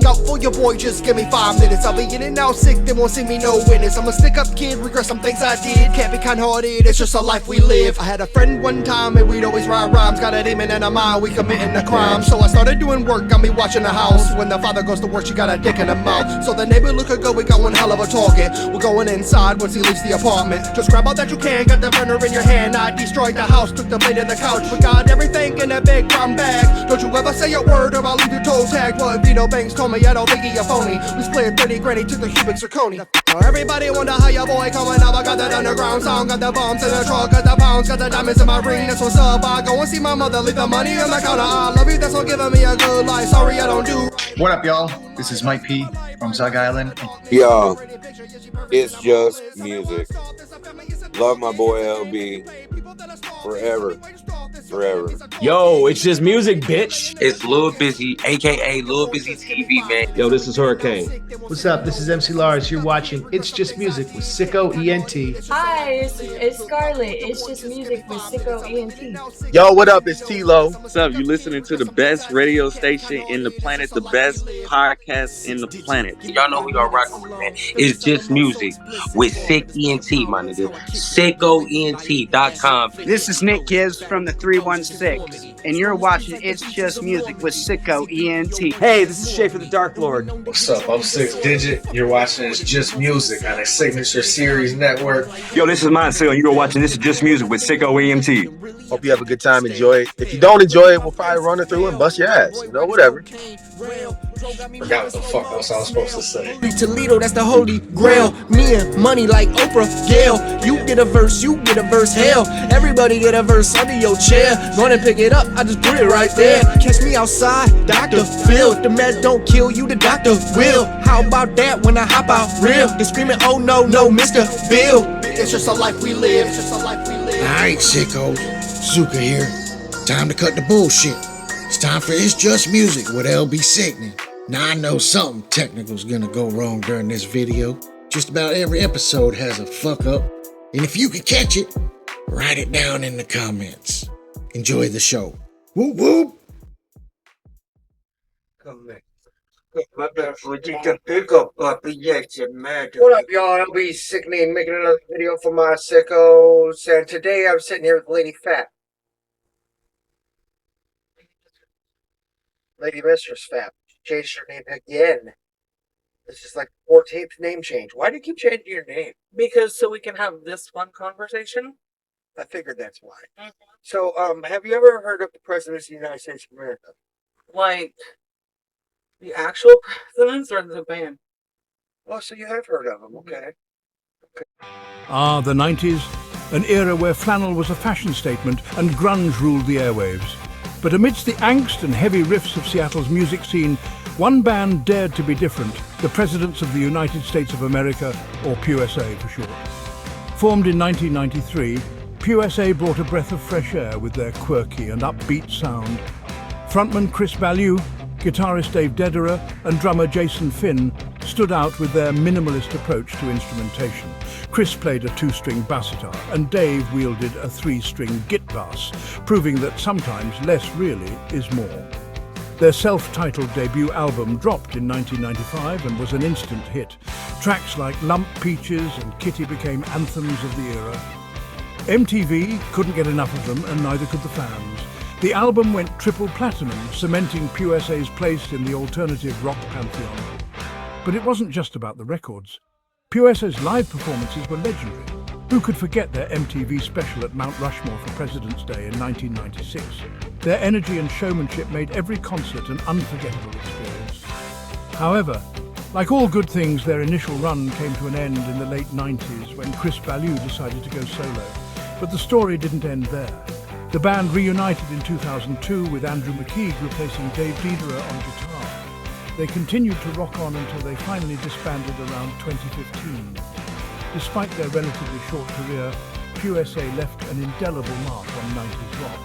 look out for your boy, just give me 5 minutes. I'll be in and out sick, they won't see me no witness. I'm a stick up kid, regret some things I did. Can't be kind-hearted, it's just a life we live. I had a friend one time and we'd always rhyme rhymes. Got a demon in our mind, we committing a crime. So I started doing work, got me watching the house. When the father goes to work, she got a dick in the mouth. So the neighbor look a go, we got one hell of a talking. We're going inside once he leaves the apartment. Just grab all that you can, got the burner in your hand. I destroyed the house, took the blade in the couch. We got everything in a big brown bag. Don't you ever say a word or I'll leave your toe tagged. Well, Vito Banks told me I don't think he a phony. We split 30 granny, took the cubic zirconia. Now everybody wonder how your boy coming up. I got that underground sound, got the bombs in the truck, got the pounds, got the diamonds in my ring. That's what's up. I go and see my mother, leave the money on the counter. I love you, that's not giving me a good life. Sorry I don't do. What up, y'all? This is Mike P from Zug Island. Yo, it's just music. Love my boy LB. Forever. Yo, it's just music, bitch. It's Lil Busy, aka Lil Busy TV, man. Yo, this is Hurricane. What's up? This is MC Lars. You're watching It's Just Music with SicKKo ENT. Hi, it's Scarlett. It's Just Music with SicKKo ENT. Yo, what up? It's T-Lo. What's up? You listening to the best radio station in the planet, the best podcast in the planet. Y'all know who y'all rocking with, man. It's Just Music with Sick ENT, my nigga. SicKKoENT.com. This is Nick Gibbs from the 316, and you're watching It's Just Music with SicKKo ENT. Hey, this is Shay for the Dark Lord. What's up? I'm 6 Digit. You're watching It's Just Music on a Signature Series Network. Yo, this is Montel, and you're watching This Is Just Music with SicKKo ENT. Hope you have a good time. Enjoy it. If you don't enjoy it, we'll probably run it through and bust your ass. You know, whatever. Forgot what the fuck else I was supposed to say. Toledo, that's the holy grail. Me and money like Oprah, Gail. You get a verse, you get a verse. Hell, everybody get a verse under your chair. Run and pick it up, I just put it right there. Catch me outside, Dr. Phil. The meds don't kill you, the doctor will. How about that when I hop out real? They're screaming, oh no, no, Mr. Bill. It's just a life we live. It's just a life we live. Alright, sickos. Zuka here. Time to cut the bullshit. It's time for It's Just Music with LB Sickning. Now I know something technical's gonna go wrong during this video. Just about every episode has a fuck up. And if you can catch it, write it down in the comments. Enjoy the show. Whoop whoop! What up, y'all? LB Sickning making another video for my sickos. And today I'm sitting here with Lady Fat. Lady Mistress Fat. Changed her name again. This is like 14th name change. Why do you keep changing your name? Because so we can have this fun conversation. I figured that's why. Mm-hmm. So, have you ever heard of the Presidents of the United States of America? Like, the actual presidents or the band? Oh, so you have heard of them, okay. The 90s, an era where flannel was a fashion statement and grunge ruled the airwaves. But amidst the angst and heavy riffs of Seattle's music scene, one band dared to be different, the Presidents of the United States of America, or PUSA for short. Formed in 1993, PUSA brought a breath of fresh air with their quirky and upbeat sound. Frontman Chris Ballou, guitarist Dave Dederer, and drummer Jason Finn stood out with their minimalist approach to instrumentation. Chris played a 2-string bass guitar, and Dave wielded a 3-string git bass, proving that sometimes less really is more. Their self-titled debut album dropped in 1995 and was an instant hit. Tracks like Lump Peaches and Kitty became anthems of the era. MTV couldn't get enough of them, and neither could the fans. The album went triple platinum, cementing PUSA's place in the alternative rock pantheon. But it wasn't just about the records. PUSA's live performances were legendary. Who could forget their MTV special at Mount Rushmore for President's Day in 1996? Their energy and showmanship made every concert an unforgettable experience. However, like all good things, their initial run came to an end in the late 90s when Chris Ballou decided to go solo. But the story didn't end there. The band reunited in 2002 with Andrew McKeague replacing Dave Dederer on guitar. They continued to rock on until they finally disbanded around 2015. Despite their relatively short career, PUSA left an indelible mark on 90s rock.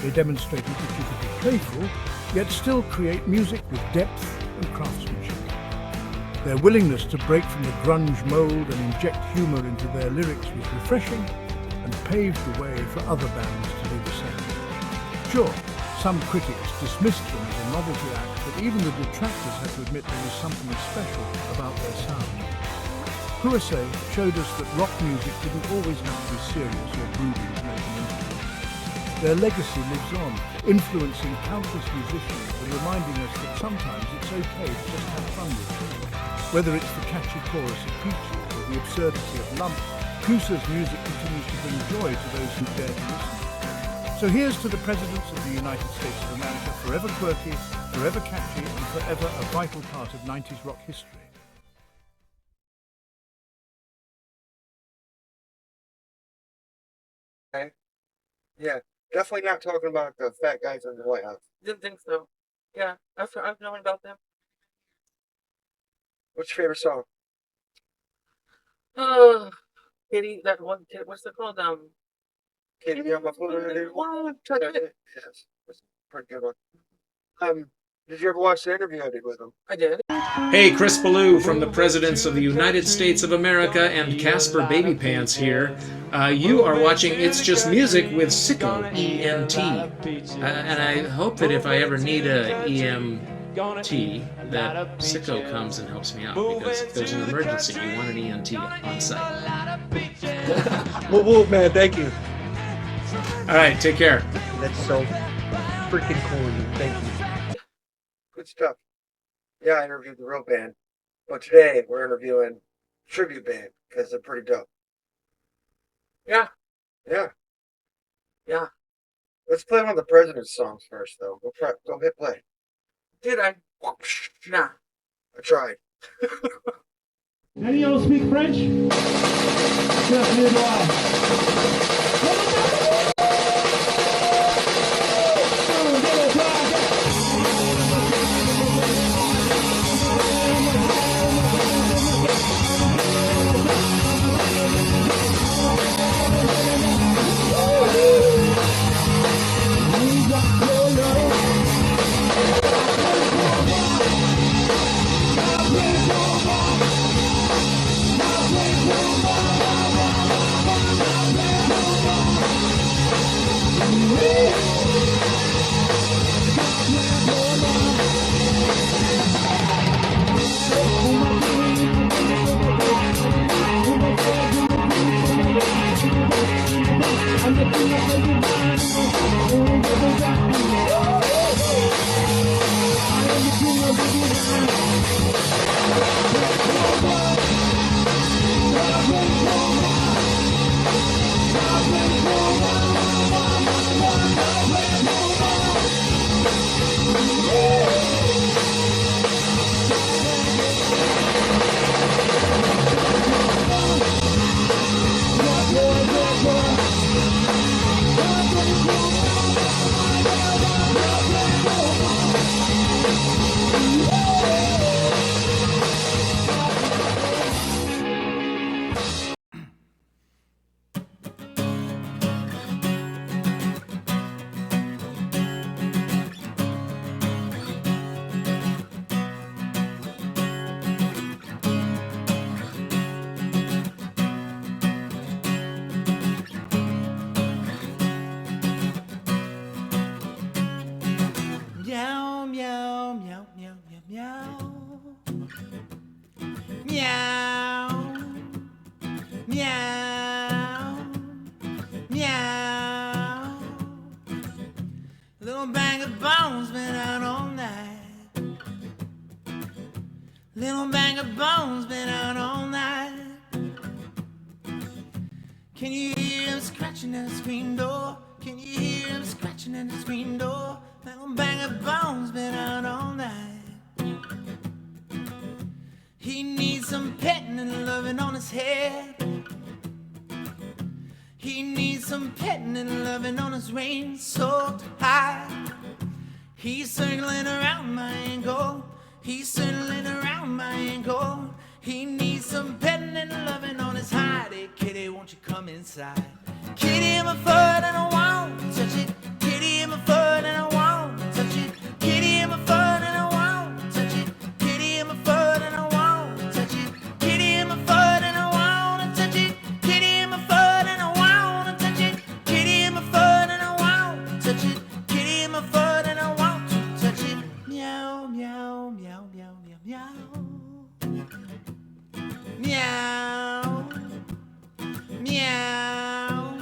They demonstrated that you could be playful, yet still create music with depth and craftsmanship. Their willingness to break from the grunge mold and inject humor into their lyrics was refreshing and paved the way for other bands to do the same. Sure, Some critics dismissed them as a novelty act, but even the detractors had to admit there was something special about their sound. Puase showed us that rock music didn't always have to be serious or broody to make an instrument. Their legacy lives on, influencing countless musicians and reminding us that sometimes it's okay to just have fun with it. Whether it's the catchy chorus of Peaches or the absurdity of Lump, Pusa's music continues to bring joy to those who dare to listen. So here's to the Presidents of the United States of America, forever quirky, forever catchy, and forever a vital part of 90s rock history. Okay. Yeah, definitely not talking about the fat guys in the White House. Didn't think so. Yeah, I've known about them. What's your favorite song? Kitty, that one, what's it called? Kitty on my foot, I didn't want to touch it. Yes, that's a pretty good one. Did you ever watch the interview I did with him? I did. Hey, Chris Ballou from the Presidents of the United States of America and Casper Babypants here. You are watching It's Just Music with SicKKo, E-N-T. And I hope that if I ever need a EMT, that SicKKo comes and helps me out, because if there's an emergency, you want an EMT on site. Whoop whoop, man, thank you. All right, take care. That's so freaking cool of you. Thank you. Good stuff. Yeah, I interviewed the real band, but today we're interviewing tribute band because they're pretty dope. Yeah. Yeah. Yeah. Let's play one of the President's songs first, though. Go hit play. Did I? Nah. I tried. Any of y'all speak French? Yes, neither do I. Meow, meow, meow, meow, meow, meow. Meow. Meow. Meow. Little bag of bones been out all night. Little bag of bones been out all night. Can you hear him scratching at the screen door? Can you hear him scratching at the screen door? Little bag of bones been out all night. He needs some petting and loving on his head. He needs some petting and loving on his rain-soaked hide. He's circling around my ankle. He's circling around my ankle. He needs some petting and loving on his hide. Hey, kitty, won't you come inside? Kitty in my foot and I won't touch it. Kitty in my foot and I won't touch it. Kitty in my foot and I won't touch it. Kitty in my foot and I won't touch it. Kitty in my foot and I won't touch it. Kitty in my foot and I won't touch it. Kitty in my foot and I won't touch it. Kitty in my foot. Meow. Meow.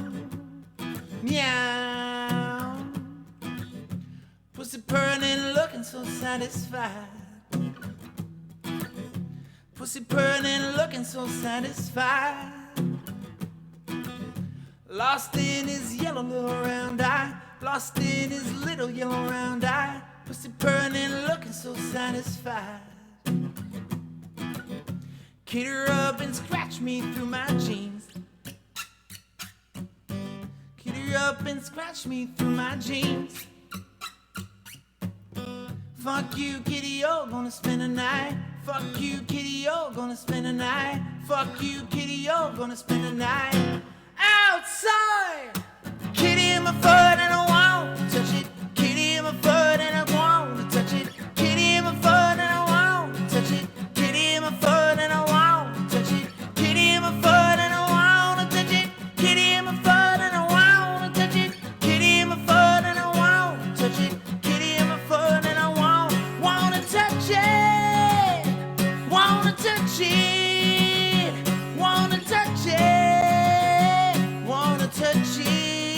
Meow. Pussy purring and looking so satisfied. Pussy purring and looking so satisfied. Lost in his yellow little round eye. Lost in his little yellow round eye. Pussy purring and looking so satisfied. Kitty rub and scratch me through my jeans. Kitty rub and scratch me through my jeans. Fuck you, kitty, you're gonna spend a night. Fuck you, kitty, you're gonna spend a night. Fuck you, kitty, you're gonna spend a night outside. Kitty in my foot and I want to touch it. Kitty in my foot and I want to touch it. Kitty in my foot and I want to touch it. Kitty in my foot and I want to touch it. Kitty in my foot and I want to touch it. Kitty in my foot and I want to touch it. Kitty in my foot and I want to touch it. Kitty in my foot and I want to touch it. Want to touch it. Want to touch it. Want to touch it. Want to touch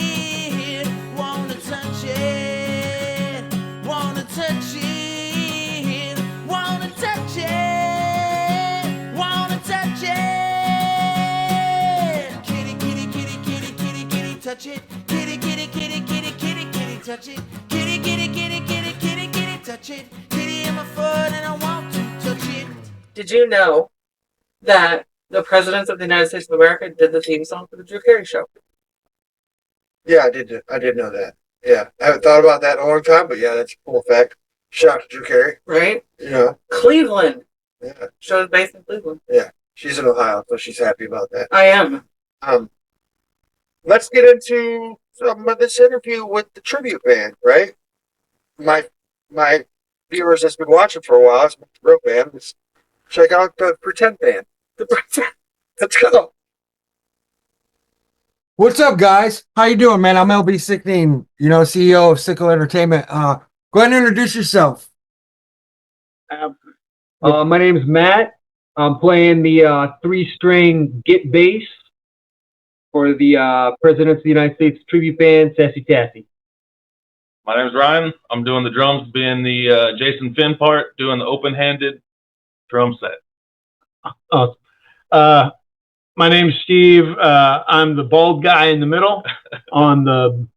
it. Want to touch it. Want to touch it. Want to touch it. Kitty, kitty, kitty, kitty, kitty, kitty, touch it. Kitty, kitty, kitty, kitty, kitty, kitty, touch it. Kitty, kitty, kitty, kitty, kitty, kitty, touch it. Kitty in my foot and I want to touch it. Did you know that the presidents of the United States of America did the theme song for the Drew Carey show? Yeah, I did know that. Yeah, I haven't thought about that in a long time, but yeah, that's a cool fact. Shout out to Drew Carey. Right? You know. Cleveland. Yeah. Show is based in Cleveland. Yeah, she's in Ohio, so she's happy about that. I am. Let's get into some of this interview with the tribute band, right? My viewers that's been watching for a while, it's the real band. Let's check out the pretend band. The pretend. Let's go. What's up, guys? How you doing, man? I'm LB Sickning, CEO of SicKKo Entertainment. Go ahead and introduce yourself. My name's Matt. I'm playing the 3-string git bass for the President of the United States tribute band, Sassy Tassy. My name's Ryan. I'm doing the drums, being the Jason Finn part, doing the open-handed drum set. My name's Steve. I'm the bald guy in the middle on the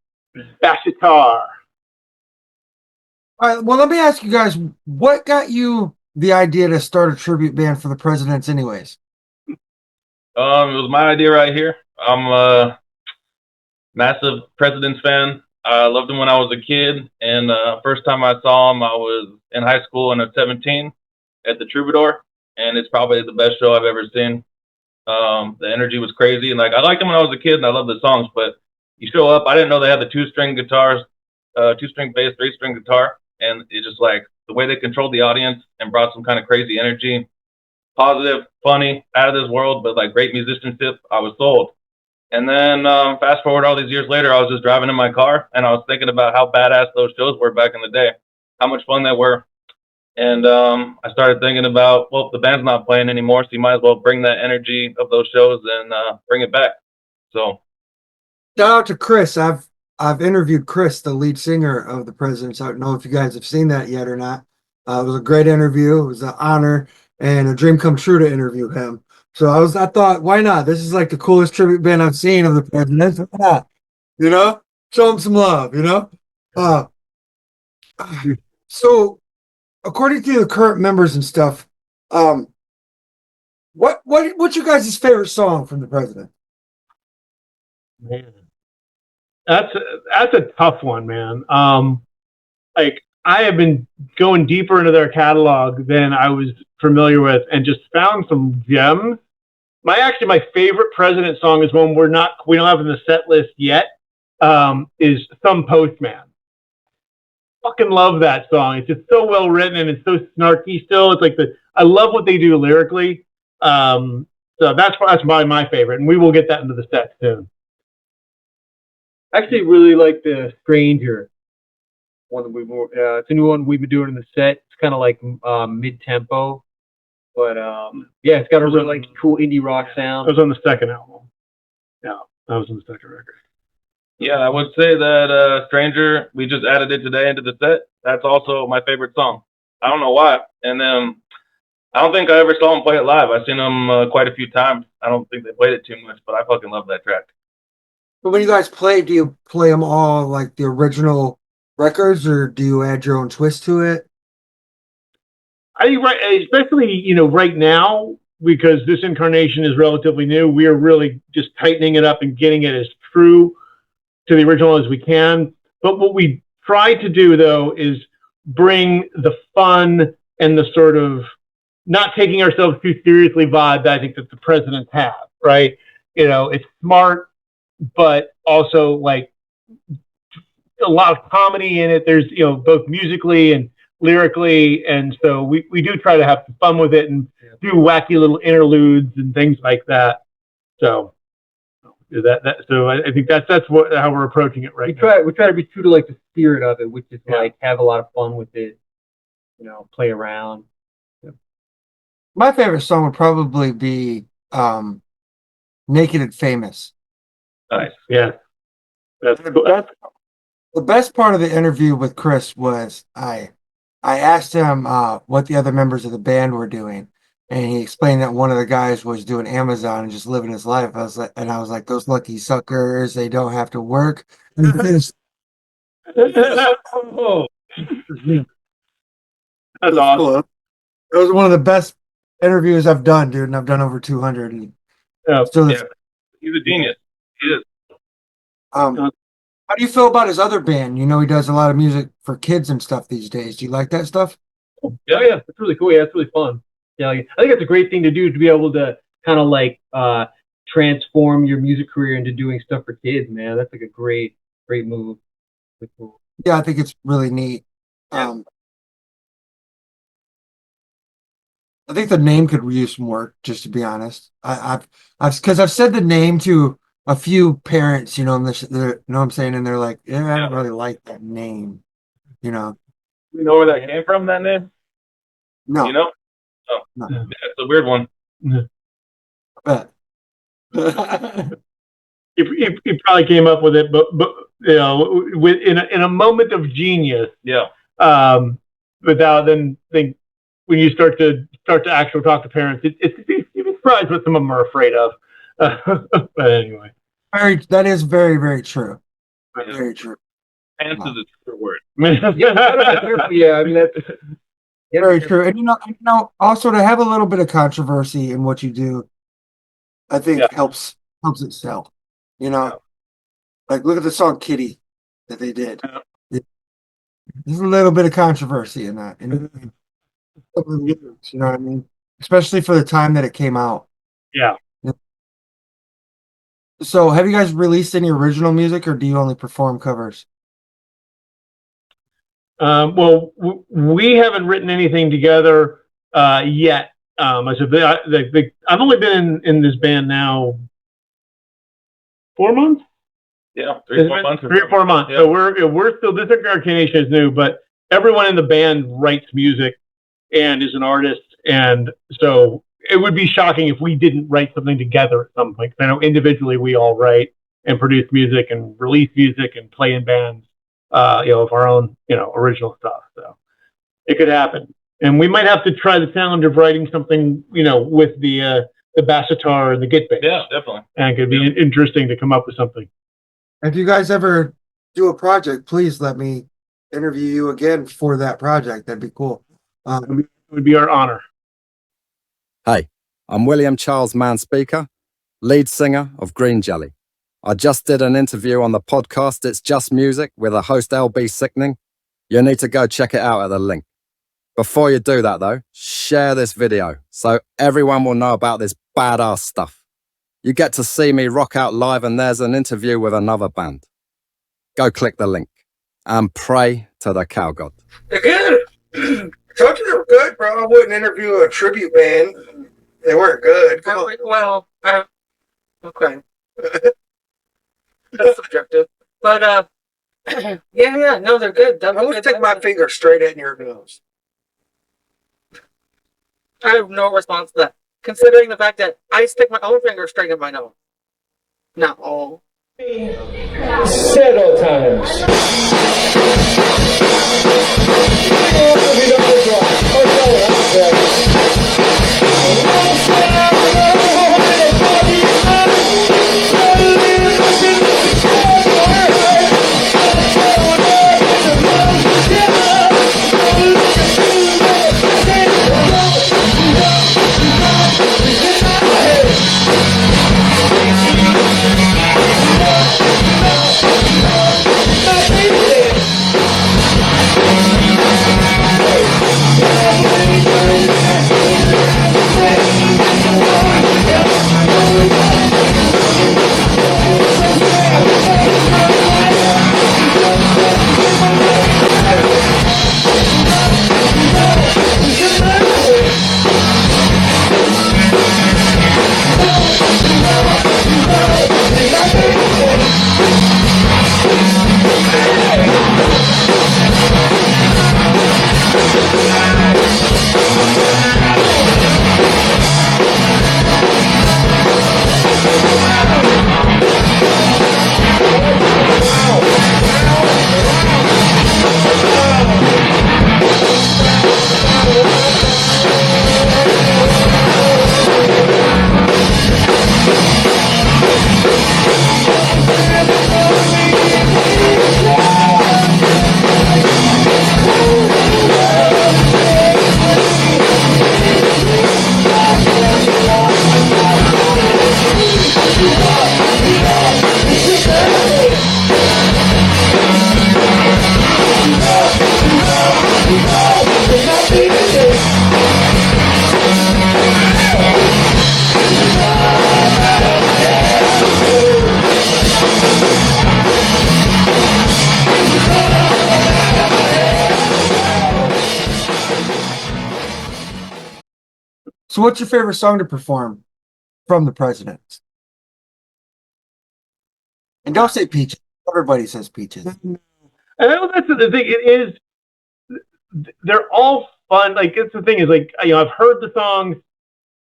bass guitar. All right, well, let me ask you guys, what got you the idea to start a tribute band for the presidents anyways? It was my idea right here. I'm a massive Presidents fan. I loved him when I was a kid, and first time I saw him, I was in high school and I was 17 at the Troubadour, and it's probably the best show I've ever seen. The energy was crazy, and I liked him when I was a kid, and I loved the songs. But you show up, I didn't know they had the 2-string guitars, 2-string bass, 3-string guitar, and it's just like the way they controlled the audience and brought some kind of crazy energy, positive, funny, out of this world, but like great musicianship. I was sold. And then fast forward all these years later, I was just driving in my car, and I was thinking about how badass those shows were back in the day, how much fun they were. And I started thinking about, well, the band's not playing anymore, so you might as well bring that energy of those shows and bring it back. So, shout out to Chris. I've interviewed Chris, the lead singer of the Presidents. I don't know if you guys have seen that yet or not. It was a great interview. It was an honor and a dream come true to interview him. So I thought, why not? This is like the coolest tribute band I've seen of the Presidents. Why not? Show them some love. So, according to the current members and stuff, what's your guys' favorite song from the President? Man, that's a tough one, man. I have been going deeper into their catalog than I was familiar with, and just found some gems. My favorite President song is one we don't have in the set list yet. Is Some Postman. Fucking love that song. It's just so well written and it's so snarky still. It's like I love what they do lyrically. So that's probably my favorite, and we will get that into the set soon. I actually really like the Stranger one that it's a new one we've been doing in the set. It's kind of like mid-tempo. But yeah, it's got a really like cool indie rock sound. It was on the second album. Yeah, that was on the second record. Yeah, I would say that Stranger, we just added it today into the set. That's also my favorite song. I don't know why. And then I don't think I ever saw them play it live. I've seen them quite a few times. I don't think they played it too much, but I fucking love that track. But when you guys play, do you play them all like the original records, or do you add your own twist to it? I think especially right now, because this incarnation is relatively new, we are really just tightening it up and getting it as true to the original as we can. But what we try to do though is bring the fun and the sort of not taking ourselves too seriously vibe that I think that the presidents have, right? It's smart, but also like a lot of comedy in it. There's, both musically and lyrically. And so we do try to have some fun with it and do wacky little interludes and things like that. So so I think that's how we're approaching it right now. We try to be true to like the spirit of it, which is like have a lot of fun with it, play around. My favorite song would probably be Naked and Famous. Nice. Yeah. That's the best part of the interview with Chris was I asked him what the other members of the band were doing, and he explained that one of the guys was doing Amazon and just living his life. I was like, those lucky suckers, they don't have to work. That's awesome. Cool. It was one of the best interviews I've done, dude, and I've done over 200. And he's a genius. He is. How do you feel about his other band? He does a lot of music for kids and stuff these days. Do you like that stuff? Yeah, it's really cool. Yeah, it's really fun. Yeah, I think it's a great thing to do, to be able to kind of like transform your music career into doing stuff for kids, man. That's like a great move. Really cool. Yeah, I think it's really neat. I think the name could use some work, just to be honest. I've said the name to a few parents, you know what I'm saying, and they're like, I don't really like that name, You know where that came from, that name? No. You know? Oh, no. Yeah, it's a weird one. I bet. he probably came up with it, but in a moment of genius. Yeah. Without then think when you start to actually talk to parents, you'd be surprised what some of them are afraid of. But anyway, that is very, very true. Very true. Pants is a true word. Yeah, I mean that's very true. And also to have a little bit of controversy in what you do, I think helps it sell. Like look at the song "Kitty" that they did. There's a little bit of controversy in that. You know what I mean? Especially for the time that it came out. Yeah. So, have you guys released any original music, or do you only perform covers? Well, we haven't written anything together yet. I've only been in this band now 4 months. Yeah, 3 or 4 months. 3 or 4 months. Yeah. So we're still, this incarnation is new, but everyone in the band writes music and is an artist, and so it would be shocking if we didn't write something together at some point. I know individually we all write and produce music and release music and play in bands, of our own, original stuff. So it could happen, and we might have to try the challenge of writing something, with the bass guitar and the git bass. Yeah, definitely. And it could be interesting to come up with something. If you guys ever do a project, please let me interview you again for that project. That'd be cool. It would be our honor. Hey, I'm William Charles Manspeaker, lead singer of Green Jelly. I just did an interview on the podcast It's Just Music with a host LB Sickning. You need to go check it out at the link. Before you do that though, share this video so everyone will know about this badass stuff. You get to see me rock out live, and there's an interview with another band. Go click the link and pray to the cow god. They're good. Told you they were good, bro. I wouldn't interview a tribute band. They weren't good. Well, okay. That's subjective. But, no, they're good. I'm going to take my finger straight at your nose. I have no response to that. Considering the fact that I stick my own finger straight in my nose. Not all. Settle times. So, what's your favorite song to perform from the Presidents? And don't say Peaches. Everybody says Peaches. And that's the thing. It is. They're all fun. Like it's the thing is like I've heard the songs.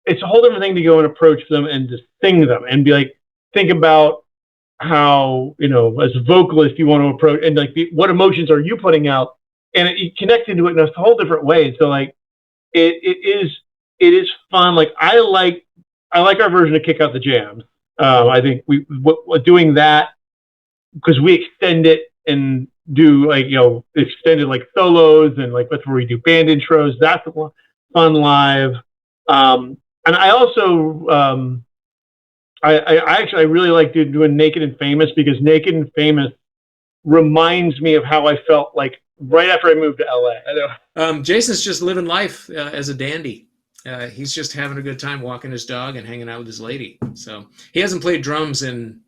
It's a whole different thing to go and approach them and just sing them and be like, think about how as a vocalist you want to approach and like what emotions are you putting out, and you connect into it in a whole different way. So like it is fun. Like I like our version of Kick Out the Jams. I think we're doing that because we extend it and do like extended like solos and like that's where we do band intros. That's fun live. And I also I really like doing Naked and Famous because Naked and Famous reminds me of how I felt like right after I moved to LA. I know. Jason's just living life as a dandy. He's just having a good time walking his dog and hanging out with his lady. So he hasn't played drums in,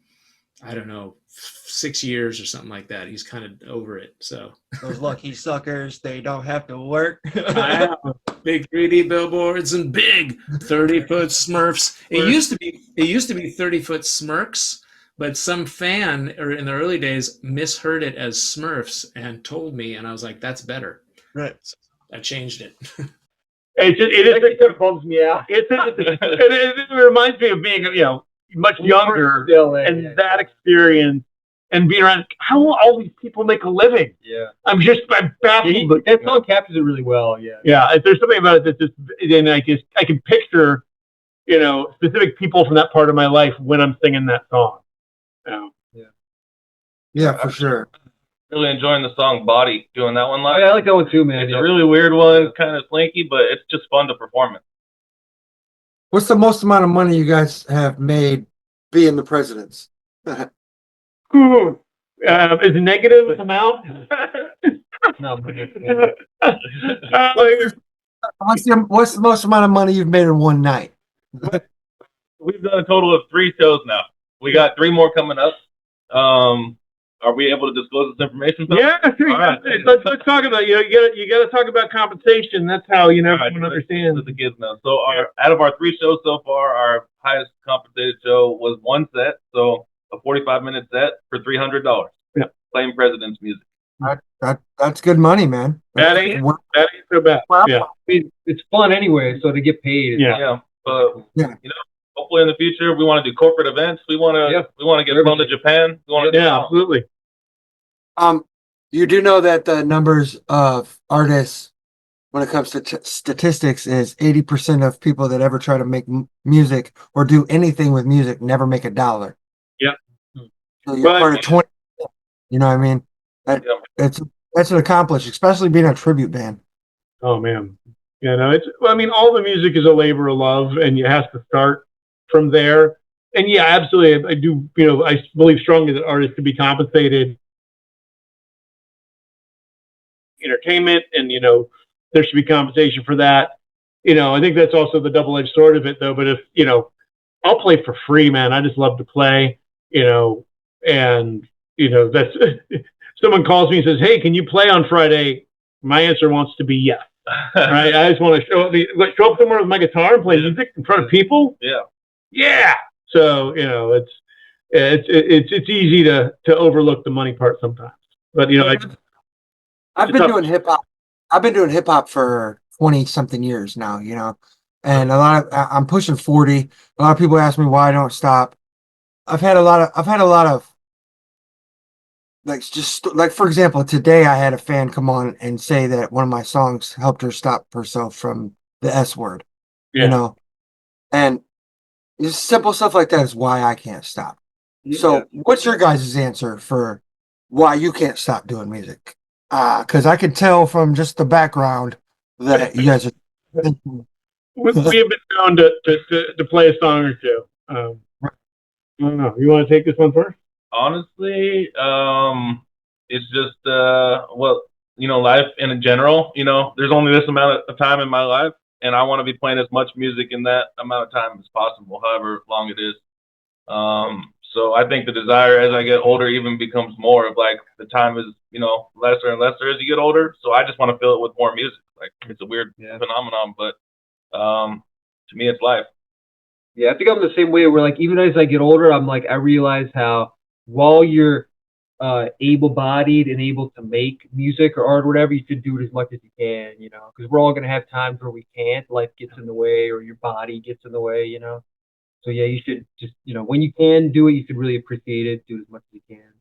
I don't know, 6 years or something like that. He's kind of over it. So those lucky suckers, they don't have to work. Big 3D billboards and big 30-foot Smurfs. It used to be 30-foot Smirks, but some fan in the early days misheard it as Smurfs and told me, and I was like, "That's better." Right. So I changed it. It bums me out. It reminds me of being much younger and that experience and being around how all these people make a living. Yeah, I'm baffled. That song captures it really well. Yeah, yeah. There's something about it that just then I can picture specific people from that part of my life when I'm singing that song. Yeah, for sure. Really enjoying the song Body, doing that one live. I like that one too, man. It's a really weird one, kind of slinky, but it's just fun to perform it. What's the most amount of money you guys have made being the Presidents? Is a negative amount? No. What's the most amount of money you've made in one night? We've done a total of 3 shows now. We got 3 more coming up. Are we able to disclose this information? Yeah, sure. Right. Let's talk about you got to talk about compensation. That's how everyone understands. The kids know. So out of our 3 shows so far, our highest compensated show was 1 set, so a 45-minute set for $300. Yeah, playing President's music. That's good money, man. That ain't so bad. Yeah. I mean, it's fun anyway, so to get paid. Yeah. But you know, hopefully in the future we want to do corporate events. We want to get flown to Japan. We want to absolutely. You do know that the numbers of artists when it comes to statistics is 80% of people that ever try to make music or do anything with music never make $1. Yep. So you're part of 20. You know what I mean? That's an accomplishment, especially being a tribute band. Oh man. You know, I mean, all the music is a labor of love, and you have to start from there. And yeah, absolutely, I do. You know, I believe strongly that artists should be compensated, entertainment, and you know, there should be compensation for that. You know, I think that's also the double-edged sword of it, though. But if you know, I'll play for free, man. I just love to play. You know, and you know, that's someone calls me and says, "Hey, can you play on Friday?" My answer wants to be yes. Right? I just want to show up somewhere with my guitar and play music in front of people. Yeah. So you know, it's easy to overlook the money part sometimes. But you know, I've been doing hip hop. I've been doing hip hop for 20 something years now. You know, and I'm pushing 40. A lot of people ask me why I don't stop. I've had a lot of like for example, today I had a fan come on and say that one of my songs helped her stop herself from the S word. You know, and just simple stuff like that is why I can't stop. So what's your guys' answer for why you can't stop doing music? Because I can tell from just the background that you guys are. We have been known to play a song or two. I don't know. You want to take this one first? Honestly, it's just well, you know, life in general. You know, there's only this amount of time in my life, and I want to be playing as much music in that amount of time as possible, however long it is. So I think the desire as I get older even becomes more of like the time is, you know, lesser and lesser as you get older. So I just want to fill it with more music. Like it's a weird phenomenon, but to me, it's life. Yeah, I think I'm the same way where like even as I get older, I'm like I realize how while you're able-bodied and able to make music or art or whatever, you should do it as much as you can, you know, because we're all gonna have times where we can't, life gets in the way or your body gets in the way, you know. So yeah, you should just, you know, when you can do it, you should really appreciate it, do it as much as you can.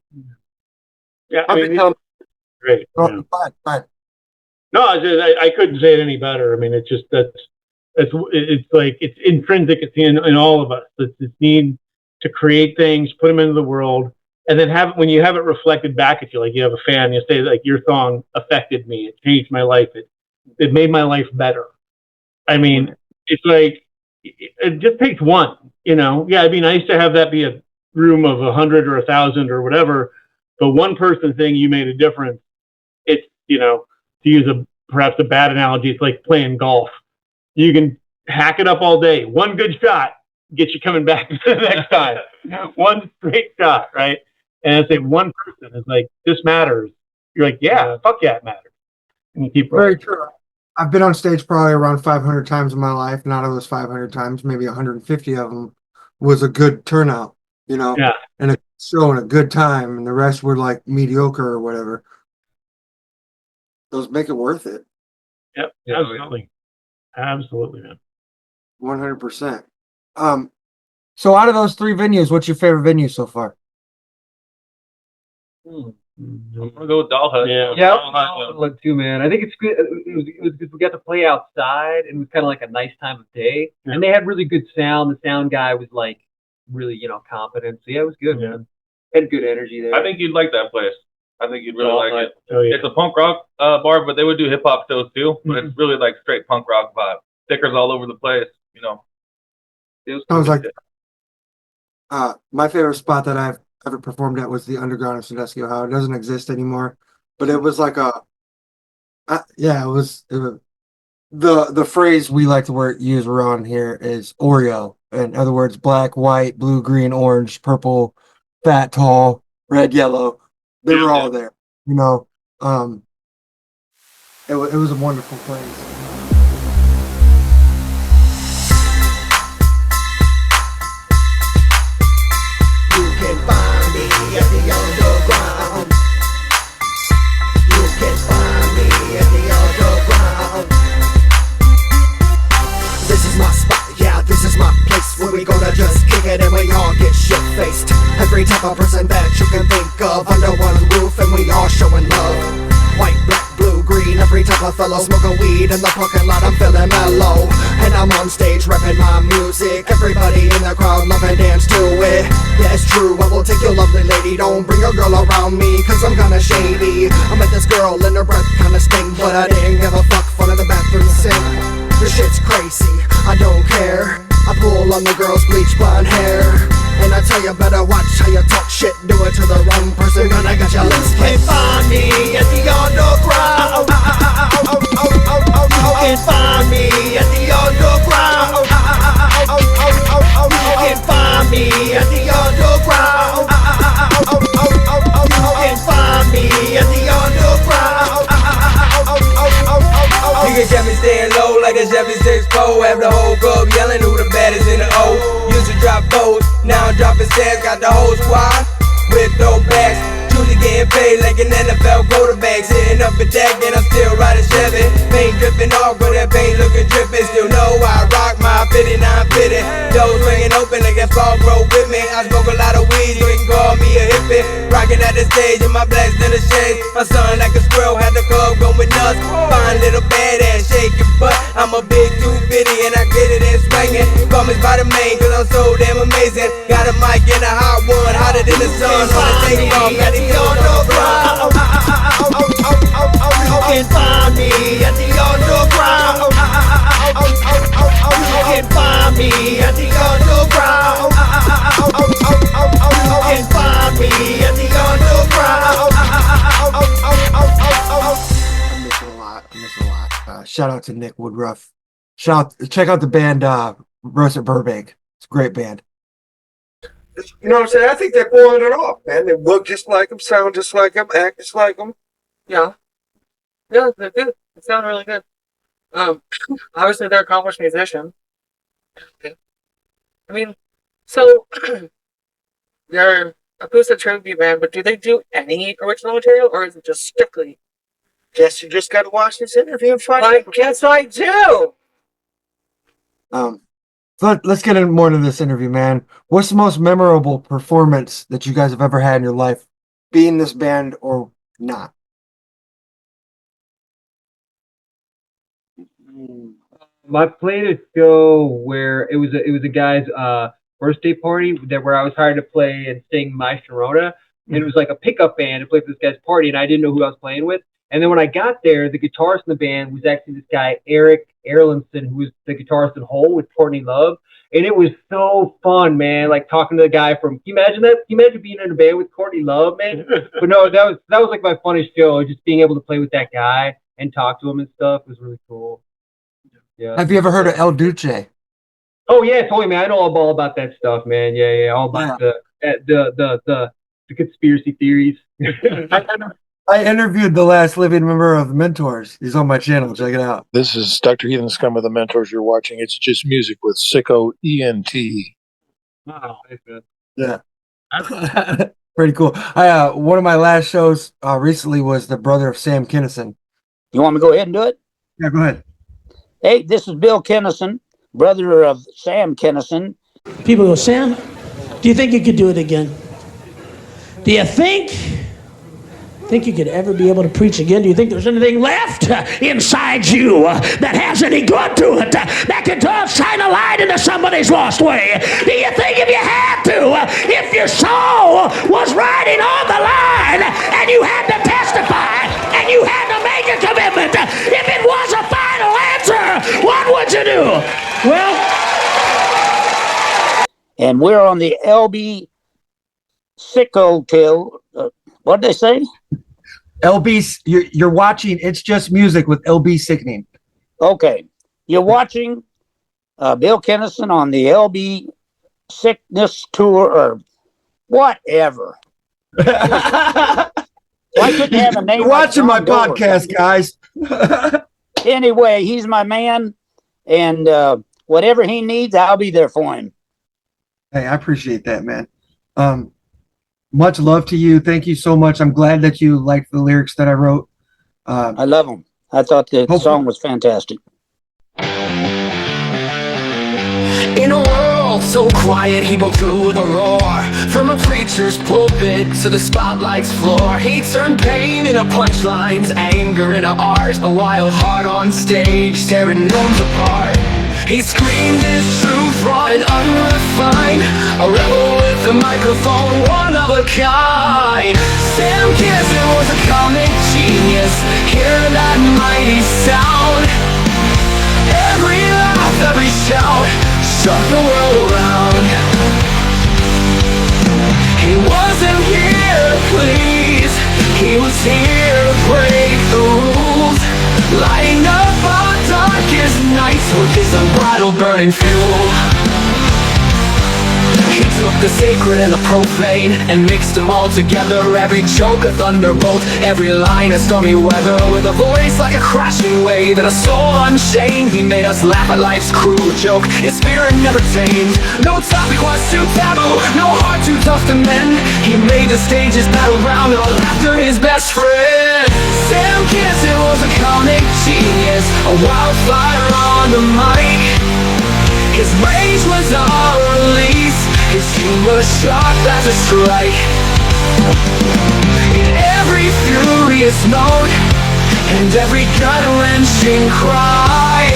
Yeah, I mean, great. Fine. No, I couldn't say it any better. I mean, it's just it's like it's intrinsic. It's in all of us. It's this need to create things, put them into the world, and then when you have it reflected back at you, like you have a fan, you say like your song affected me, it changed my life, it made my life better. I mean, it's like it just takes one, you know. Yeah, it'd be nice to have that be a room of 100 or 1,000 or whatever, but one person saying you made a difference. It's, you know, to use perhaps a bad analogy, it's like playing golf. You can hack it up all day. One good shot gets you coming back the next time. One straight shot, right? And I say one person is like, this matters. You're like, yeah, fuck yeah, it matters. And you keep rolling. Very true. I've been on stage probably around 500 times in my life. Not of those 500 times, maybe 150 of them was a good turnout, you know, and a show and a good time, and the rest were like mediocre or whatever. Those make it worth it. Yep, absolutely. Absolutely, man. 100%. So out of those 3 venues, what's your favorite venue so far? I'm gonna go with Doll Hut. Yeah, Doll too, man. I think it's good. It was good. We got to play outside, and it was kind of like a nice time of day. And they had really good sound. The sound guy was like really, you know, competent. So yeah, it was good, man. Had good energy there. I think you'd like that place. I think you'd really like it. Oh, yeah. It's a punk rock bar, but they would do hip hop shows too. But it's really like straight punk rock vibe. Stickers all over the place, you know. Sounds like my favorite spot that I've ever performed at was the Underground of Sandusky, Ohio. It doesn't exist anymore, but it was like it was the phrase we like to use around here is Oreo. In other words, black, white, blue, green, orange, purple, fat, tall, red, yellow. They were all there, you know. It was a wonderful place. You can find me at the underground. we gonna just kick it and we all get shit-faced. Every type of person that you can think of under one roof, and we all showing love. White, black, blue, green, every type of fellow smoking weed in the parking lot. I'm feeling mellow, and I'm on stage rapping my music. Everybody in the crowd love and dance to it. Yeah, it's true, I will take your lovely lady. Don't bring your girl around me, cause I'm kinda shady. I met this girl and her breath kinda stink, but I didn't give a fuck for the bathroom sink. This shit's crazy, I don't care. I pull on the girl's bleach blonde hair, and I tell you better watch how you talk shit. Do it to the wrong person, gonna get your lips split. Find me at the underground. You can find me at the underground. You can find me at the underground. You can find me at the underground. You can catch me staying low like a Chevy 6-4. Have the whole club yelling who the baddest in the O. Used to drop bows, now I'm dropping stats. Got the whole squad with throwbacks. Truly getting paid like an NFL quarterback. Sitting up a deck and I'm still riding Chevy. Paint dripping off, but that paint looking dripping. Still know I rock my 59 50. Doors ringing open like that fog road with me. I smoke a lot of weed, so you can call me a hippie. Rocking at the stage in my blacks in the shades. My son like a squirrel, had the club going nuts. Fine little badass, shake your butt. I'm a big 250 and I get it and swinging. Call me Spider-Man cause I'm so damn amazing. Got a mic and a hot one, hotter than the sun. On the take off, got the underground. You can find me at the underground. You can find me at the underground. You can find me at the underground. I'm missing a lot. I'm missing a lot. Shout out to Nick Woodruff. Check out the band Roast at Burbank. It's a great band. You know what I'm saying? I think they're pulling it off, man. They look just like them, sound just like them, act just like them. Yeah. Yeah, they're good. They sound really good. Obviously they're accomplished musicians. I mean, so they're a acoustic tribute band, but do they do any original material, or is it just strictly? Guess you just got to watch this interview and find out. I guess I do. Let's get more into this interview, man. What's the most memorable performance that you guys have ever had in your life, be in this band or not? I played a show where it was a guy's birthday party where I was hired to play and sing My Sharona, and it was like a pickup band to play for this guy's party, and I didn't know who I was playing with. And then when I got there, the guitarist in the band was actually this guy Eric Erlandson, who was the guitarist in Hole with Courtney Love, and it was so fun, man. Like talking to the guy from. Can you imagine that? Can you imagine being in a band with Courtney Love, man? But no, that was like my funnest show. Just being able to play with that guy and talk to him and stuff was really cool. Yeah. Have you ever heard of El Duce? Oh yeah, totally, man. I know all about that stuff, man. Yeah, all about the conspiracy theories. I interviewed the last living member of the Mentors. He's on my channel. Check it out. This is Dr. Heathen Scum of the Mentors. You're watching It's Just Music with SicKKo ENT. Wow, thanks, man. Yeah. Pretty cool. One of my last shows recently was the brother of Sam Kinison. You want me to go ahead and do it? Yeah, go ahead. Hey, this is Bill Kinison, brother of Sam Kinison. People go, Sam, do you think you could do it again? Do you think you could ever be able to preach again? Do you think there's anything left inside you that has any good to it, that could shine a light into somebody's lost way? Do you think if you had to, if your soul was riding on the line and you had to testify and you had to make a commitment, if it was a final answer, what would you do? Well, and we're on the LB SicKKo till, what'd they say? LB, you're watching It's Just Music with LB Sickning. Okay. You're watching Bill Kinison on the LB Sickness Tour or whatever. Why couldn't have a name? You're watching my podcast, guys. Anyway, he's my man, and whatever he needs, I'll be there for him. Hey, I appreciate that, man. Much love to you. Thank you so much. I'm glad that you liked the lyrics that I wrote. I love them. I thought the song was fantastic. In a world world so quiet, he broke through the roar. From a preacher's pulpit to the spotlight's floor, he turned pain into punchlines, anger into art. A wild heart on stage, tearing gnomes apart. He screamed his truth, raw and unrefined, a rebel with a microphone, one of a kind. Sam Kinison was a comic genius. Hear that mighty sound. Every laugh, every shout, shook the world around. He wasn't here to please, he was here to break the rules, lighting up our darkest nights with his unbridled burning fuel. He took the sacred and the profane and mixed them all together. Every joke a thunderbolt, every line a stormy weather. With a voice like a crashing wave and a soul unchained, he made us laugh at life's cruel joke. His spirit never tamed. No topic was too taboo, no heart too tough to mend. He made the stage's battleground and laughter his best friend. Sam Kinison was a comic genius, a wildfire on the mic. His rage was our release, his humor sharp as a strike. In every furious note and every gut-wrenching cry,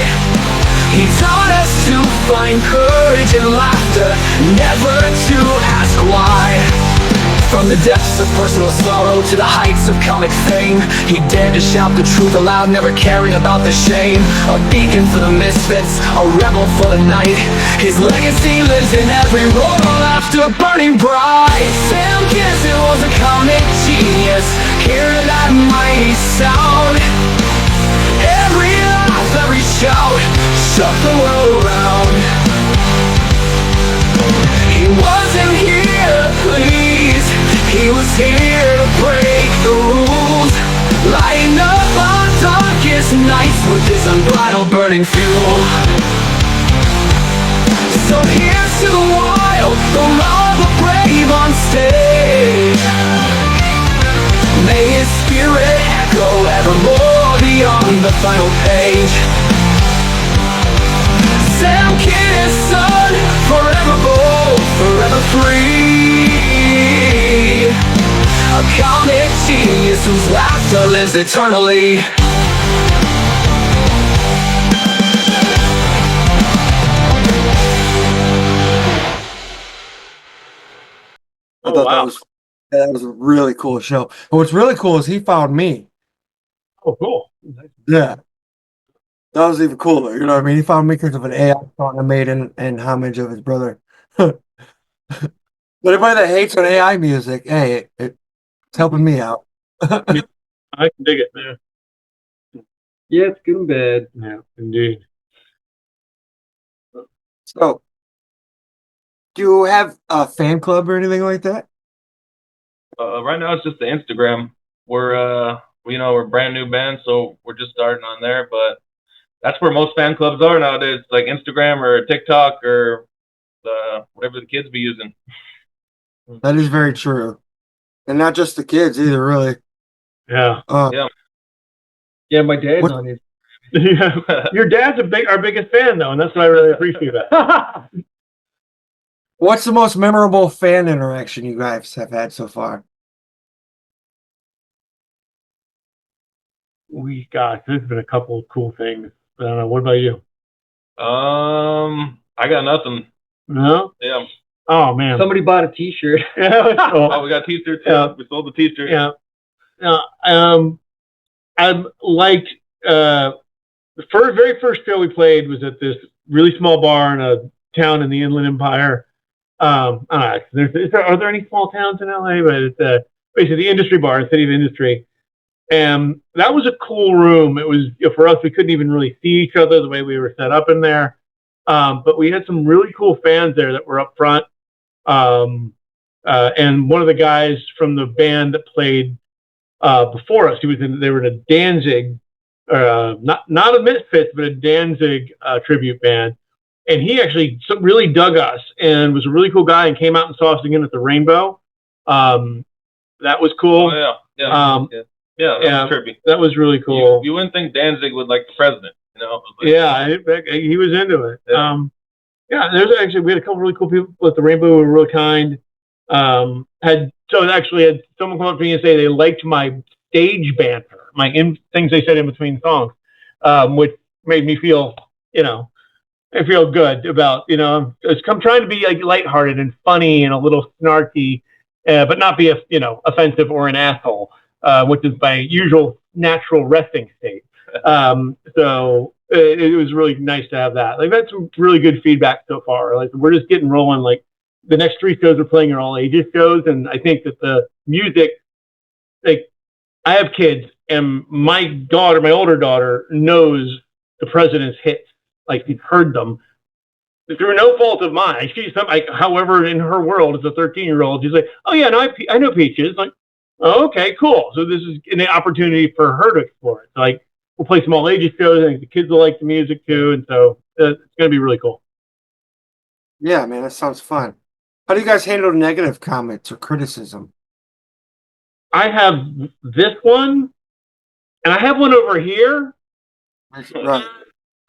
he taught us to find courage in laughter, never to ask why. From the depths of personal sorrow to the heights of comic fame, he dared to shout the truth aloud, never caring about the shame. A beacon for the misfits, a rebel for the night. His legacy lives in every roar of laughter burning bright. Sam Kinison was a comic genius. Hear that mighty sound. Every laugh, every shout, shook the world around. He wasn't here to please, he was here to break the rules, lighting up our darkest nights with his unbridled burning fuel. So here's to the wild, the raw, the brave on stage. May his spirit echo evermore beyond the final page. Sam Kinison, forever bold, forever free. A comic genius whose laughter lives eternally. I thought that was a really cool show. And what's really cool is he found me. Oh, cool. Yeah. That was even cooler. You know what I mean? He found me because of an AI song I made in homage of his brother. But anybody that hates on AI music, hey, it's helping me out. I can dig it, man. Yeah, it's good and bad. Yeah, indeed. So, do you have a fan club or anything like that? Right now it's just the Instagram. We're we're a brand new band, so we're just starting on there. But that's where most fan clubs are nowadays, like Instagram or TikTok or whatever the kids be using. That is very true, and not just the kids either, really. Yeah. Yeah, my dad's What- on it. Yeah. Your dad's our biggest fan, though, and that's what I really appreciate that. What's the most memorable fan interaction you guys have had so far? There's been a couple of cool things. I don't know. What about you? I got nothing. No? Yeah. Oh, man. Somebody bought a T-shirt. Oh, we got T-shirts. Yeah. We sold the T-shirts. Yeah. I liked the very first show we played was at this really small bar in a town in the Inland Empire. I don't know, are there any small towns in LA? But it's basically the industry bar, the City of Industry. And that was a cool room. It was, for us, we couldn't even really see each other the way we were set up in there. But we had some really cool fans there that were up front. And one of the guys from the band that played before us, they were in a Danzig, not a Misfits, but a Danzig tribute band. And he actually really dug us and was a really cool guy and came out and saw us again at the Rainbow. That was cool. Oh, yeah. Yeah, that was trippy. That was really cool. You wouldn't think Danzig would like the president, you know? Yeah, he was into it. Yeah. Yeah, we had a couple really cool people at the Rainbow who were real kind. Had someone come up to me and say they liked my stage banter, things they said in between songs, which made me feel, I feel good about, I'm trying to be like lighthearted and funny and a little snarky, but not be offensive or an asshole, which is my usual natural resting state. So it was really nice to have that. Like, that's some really good feedback so far. Like, we're just getting rolling. Like, the next 3 shows we're playing are all ages shows, and I think that the music, like, I have kids, and my older daughter, knows the president's hits. Like, she's heard them through no fault of mine. She's however, in her world, as a 13-year-old, she's like, "Oh yeah, no, I know Peaches." Like, oh, okay, cool. So this is an opportunity for her to explore it. So, like, we'll play some all ages shows. I think the kids will like the music too, and so it's going to be really cool. Yeah, man, that sounds fun. How do you guys handle negative comments or criticism? I have this one, and I have one over here. Right.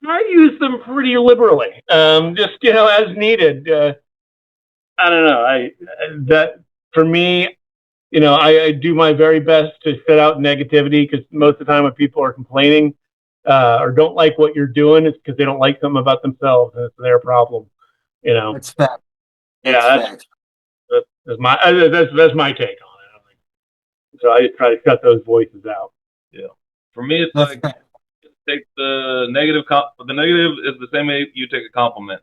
I use them pretty liberally, just as needed. I don't know. That for me, I do my very best to set out negativity, because most of the time when people are complaining or don't like what you're doing, it's because they don't like something about themselves, and it's their problem. That's fact. That's my take on it. So I just try to cut those voices out. Yeah. For me, it's like, take the negative. The negative is the same way you take a compliment.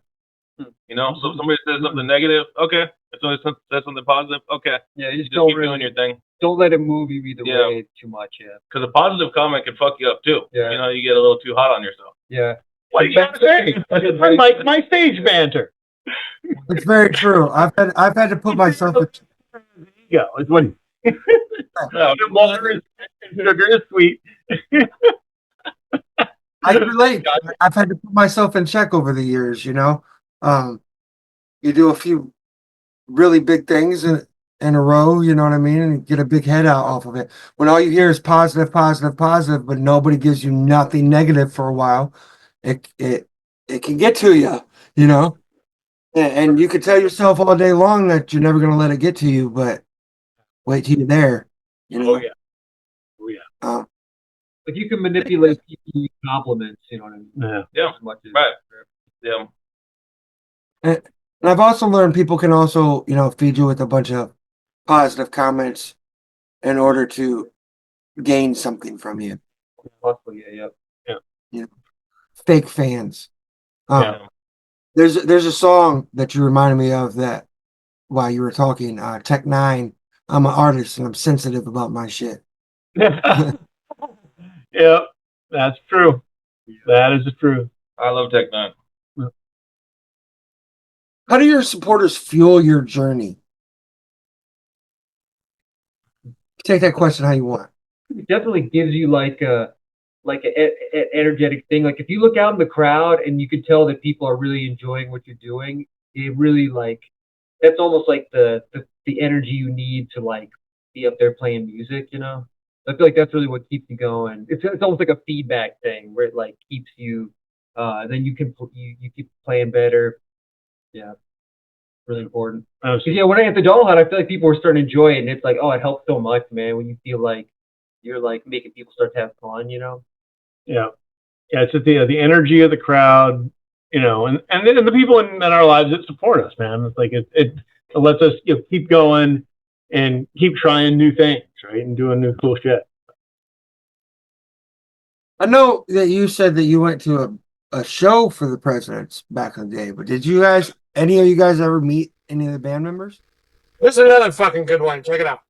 So if somebody says something negative, okay. If somebody says something positive, okay. Yeah, you just don't keep doing your thing. Don't let it move you either way too much. Yeah. Because a positive comment can fuck you up too. Yeah. You get a little too hot on yourself. Yeah. What do you got to say? my stage banter. It's very true. I've had to put myself. Yeah, it's when water is sugar is sweet. I can relate. I've had to put myself in check over the years. You do a few really big things in a row. You know what I mean, and you get a big head out off of it. When all you hear is positive, positive, positive, but nobody gives you nothing negative for a while, it can get to you. And you could tell yourself all day long that you're never going to let it get to you, but wait till you're there. Oh yeah. But you can manipulate people's compliments. You know what I mean? Yeah. Right. Yeah. And I've also learned people can also, feed you with a bunch of positive comments in order to gain something from you. Possibly, yeah. Fake fans. There's a song that you reminded me of that while you were talking. Tech 9. I'm an artist and I'm sensitive about my shit. Yeah, that's true. That is the truth. I love Tech 9. How do your supporters fuel your journey? Take that question how you want. It definitely gives you like an energetic thing. Like, if you look out in the crowd and you can tell that people are really enjoying what you're doing, it really, like, that's almost like the energy you need to, like, be up there playing music. I feel like that's really what keeps you going. It's almost like a feedback thing where it, like, keeps you. Then you keep playing better. Yeah, really important. When I hit the Doll Hut, I feel like people were starting to enjoy it, and it's like, oh, it helps so much, man. When you feel like you're, like, making people start to have fun. Yeah. It's just the energy of the crowd, and then the people in our lives that support us, man. It's like it lets us keep going and keep trying new things, right, and doing new cool shit. I know that you said that you went to a show for the presidents back in the day, but did any of you guys ever meet any of the band members? This is another fucking good one. Check it out.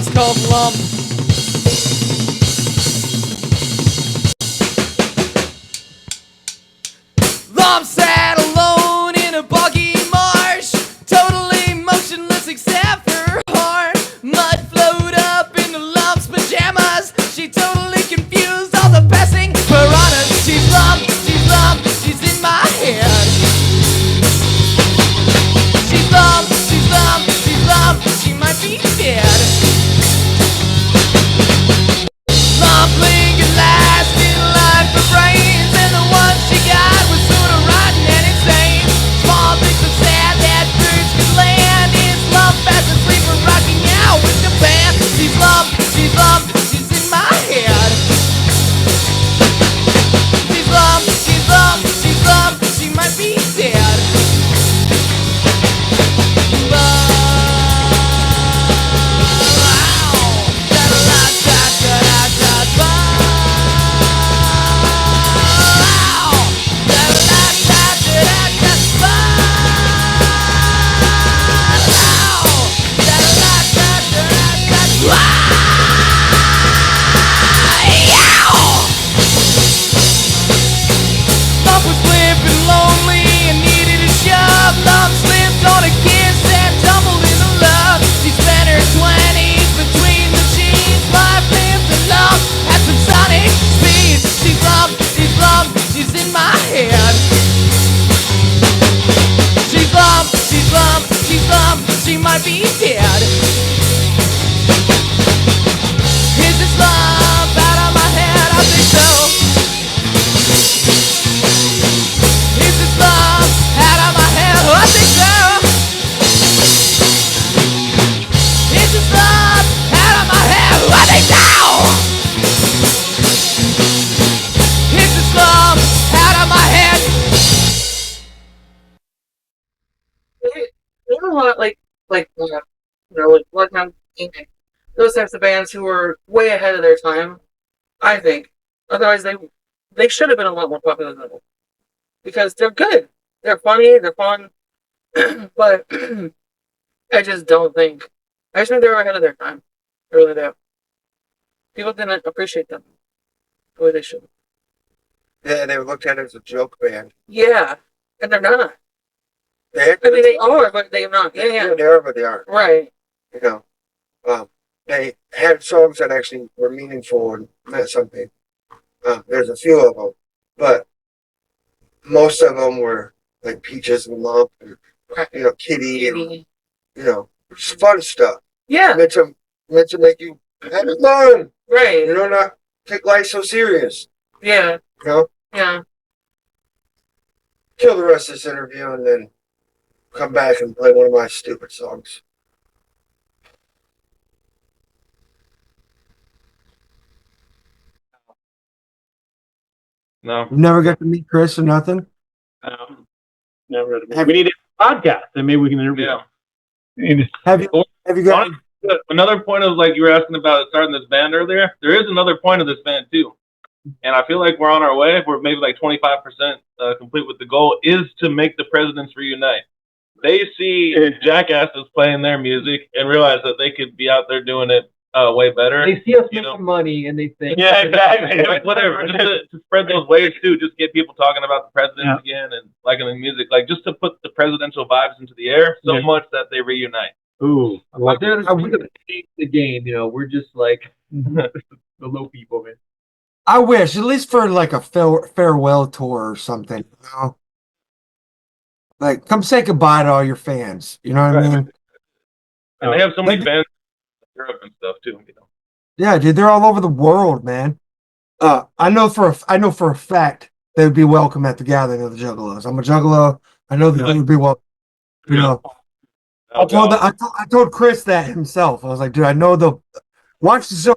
one's called Lump. Lump sat alone in a boggy marsh, totally motionless except for her heart. Mud flowed up into Lump's pajamas. She totally confused all the passing piranhas. She's Lump, she's in my head. She's Lump, she might be dead. Lump lingered last in line for brains, and the one she got was sorta rotten and insane. Small things but sad that birds could land. It's Lump fast asleep or rocking out with the band. She's Lump, she's in my head. She's Lump, she might be dead. Lump was flipping lonely and needed a shove. Lump slipped on a kiss and tumbled into love. She spent her 20s between the sheets. Life lives a Lump at subsonic speeds. She's Lump, she's in my head. She's Lump, she might be dead. Is this Lump out of my head? I think so. Is this Lump out of my head? I think so. Is this Lump out of my head? I think so. Is this Lump out of my head? There are a lot like Blood Hound King, those types of bands who were way ahead of their time, I think. Otherwise, they should have been a lot more popular than them. Because they're good. They're funny, they're fun. But I just think they were ahead of their time. I really do. People didn't appreciate them the way they should. Yeah, they were looked at as a joke band. Yeah, and they're not. They are, but they're not. Yeah. They are, but they aren't. Right. You know, they had songs that actually were meaningful and meant something. There's a few of them, but most of them were like Peaches and Lump, and Kitty, and just fun stuff. Yeah, meant to make you have fun, right? Not take life so serious. Yeah, yeah. Kill the rest of this interview and then come back and play one of my stupid songs. No. You never got to meet Chris or nothing? Never. We need a podcast, and maybe we can interview. Yeah. Have you got another point of, like, you were asking about starting this band earlier? There is another point of this band too, and I feel like we're on our way. We're maybe like 25% complete with the goal is to make the Presidents reunite. They see jackasses playing their music and realize that they could be out there doing it way better. They see us making money and they think, yeah, exactly. Like, whatever, just to spread those waves too. Just get people talking about the presidents again and liking the music, like just to put the presidential vibes into the air so much that they reunite. Ooh, they're the game. We're just like the low people, man. I wish, at least for like a farewell tour or something, Like, come say goodbye to all your fans. You know what I mean? And they have so many fans in Europe and stuff too. Yeah, dude, they're all over the world, man. I know for a fact they would be welcome at the gathering of the Juggalos. I'm a Juggalo. I know that they would be welcome. I told Chris that himself. I was like, dude, I know they'll watch the show.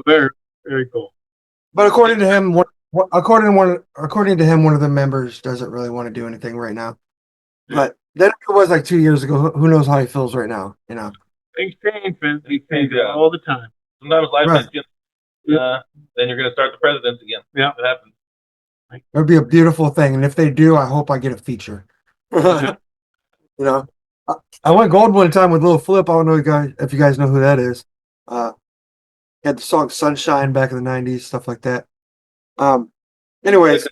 Very, very cool. But according to him, according to him, one of the members doesn't really want to do anything right now. But that was like 2 years ago. Who knows how he feels right now? Things change, man. Things change all the time. Sometimes life is good. Then you're going to start the presidents again. Yeah, it happens. It would be a beautiful thing, and if they do, I hope I get a feature. I I went gold one time with Lil Flip. I don't know if you guys know who that is. He had the song Sunshine back in the 90s, stuff like that. Anyways.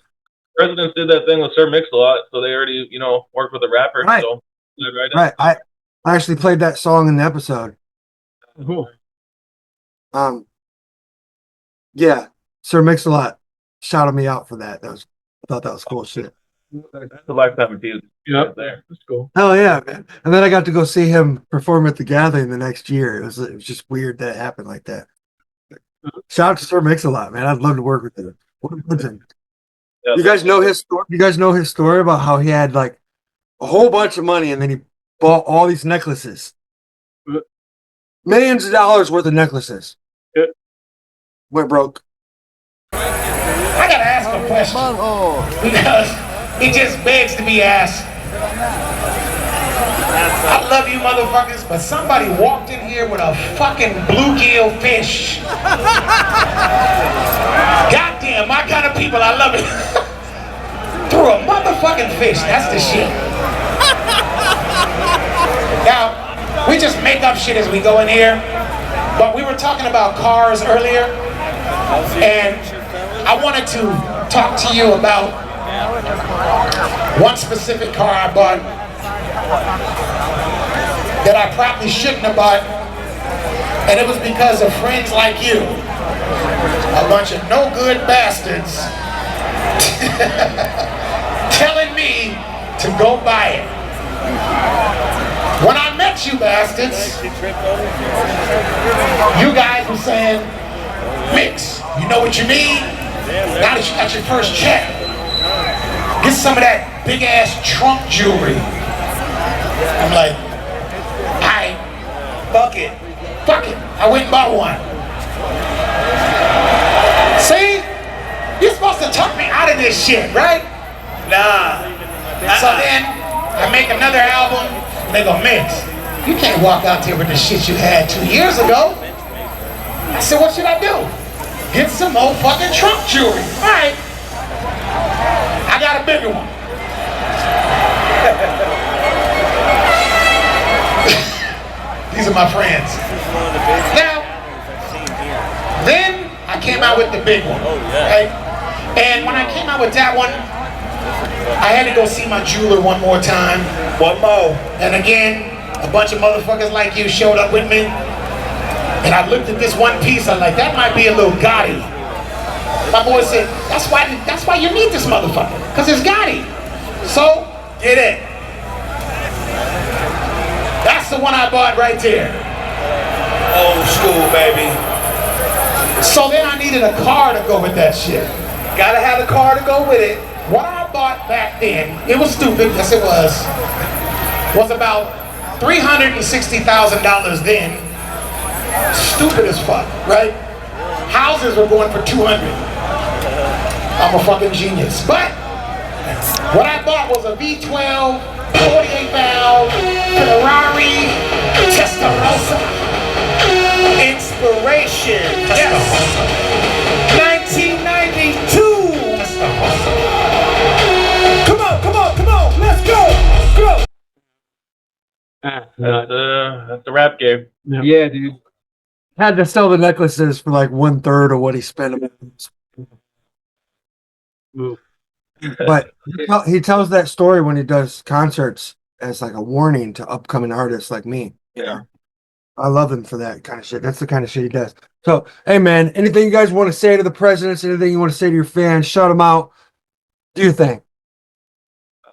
Presidents did that thing with Sir Mix-a-Lot, so they already, worked with a rapper. Right. So, Right. I actually played that song in the episode. Cool. Yeah. Sir Mix-a-Lot shouted me out for that. I thought that was cool shit. That's a lifetime achievement. Yep. There. That's cool. Hell yeah, man. And then I got to go see him perform at the Gathering the next year. It was just weird that it happened like that. Shout out to Sir Mix-a-Lot, man. I'd love to work with him. What a legend. Yeah, You guys know his story? You guys know his story about how he had like a whole bunch of money and then he bought all these necklaces. Millions of dollars worth of necklaces. Went broke. I gotta ask a question because it just begs to be asked. I love you motherfuckers, but somebody walked in here with a fucking bluegill fish. Goddamn, my kind of people, I love it. Through a motherfucking fish, that's the shit. Now, we just make up shit as we go in here, but we were talking about cars earlier, and I wanted to talk to you about one specific car I bought that I probably shouldn't have bought, and it was because of friends like you, a bunch of no good bastards telling me to go buy it. When I met you bastards, you guys were saying, Mix, you know what you need? Now that you got your first check, get some of that big ass trunk jewelry. I'm like, alright, fuck it. I went and bought one. See? You're supposed to talk me out of this shit, right? Nah. So then I make another album, and they go, Mix, you can't walk out there with the shit you had 2 years ago. I said, what should I do? Get some old fucking trunk jewelry. Alright. I got a bigger one. These are my friends. Now, then I came out with the big one. Right? And when I came out with that one, I had to go see my jeweler one more time. One more. And again, a bunch of motherfuckers like you showed up with me. And I looked at this one piece, I'm like, that might be a little gaudy. My boy said, that's why you need this motherfucker, because it's gaudy. So, get it. That's the one I bought right there. Old school, baby. So then I needed a car to go with that shit. Gotta have a car to go with it. What I bought back then, it was stupid, yes it was about $360,000 then. Stupid as fuck, right? Houses were going for 200. I'm a fucking genius. But what I bought was a V12, 48 valve, Ferrari, Testarossa. Inspiration. Yes. 1992. Come on, let's go. That's the rap game. Yeah, dude. Had to sell the necklaces for like 1/3 of what he spent on them. But he tells that story when he does concerts as like a warning to upcoming artists like me. Yeah. I love him for that kind of shit. That's the kind of shit he does. So, hey man, anything you guys want to say to the presidents, anything you want to say to your fans, shout them out. Do your thing.